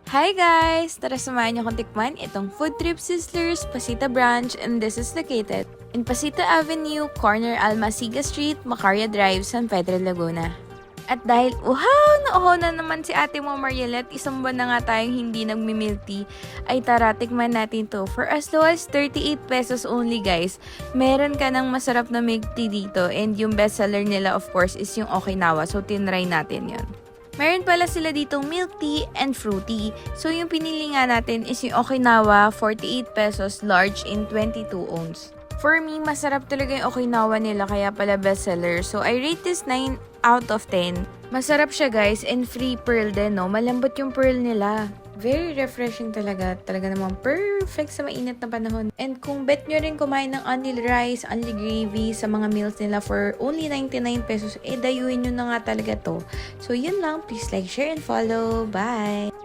Hi guys! Tara samahan niyo akong tikman itong Food Trip Sizzlers Pasita Branch, and this is located in Pasita Avenue, corner Almasiga Street, Macaria Drive, San Pedro, Laguna. At dahil uhaw na naman si ate mo Marielette, isang buwan na nga tayong hindi nagmi-milk tea, ay tara tikman natin to. For as low as 38 pesos only guys, meron ka ng masarap na milk tea dito, and yung bestseller nila of course is yung Okinawa, so tinry natin yon. Meron pala sila ditong milk tea and fruity. So, yung pinili nga natin is yung Okinawa, 48 pesos, large in 22 ounce. For me, masarap talaga yung Okinawa nila, kaya pala bestseller. So, I rate this 9 out of 10. Masarap siya guys, and free pearl din, no? Malambot yung pearl nila. Very refreshing talaga. Talaga namang perfect sa mainit na panahon. And kung bet nyo rin kumain ng only rice, only gravy sa mga meals nila for only 99 pesos, dayuin nyo na nga talaga to. So, yun lang. Please like, share, and follow. Bye!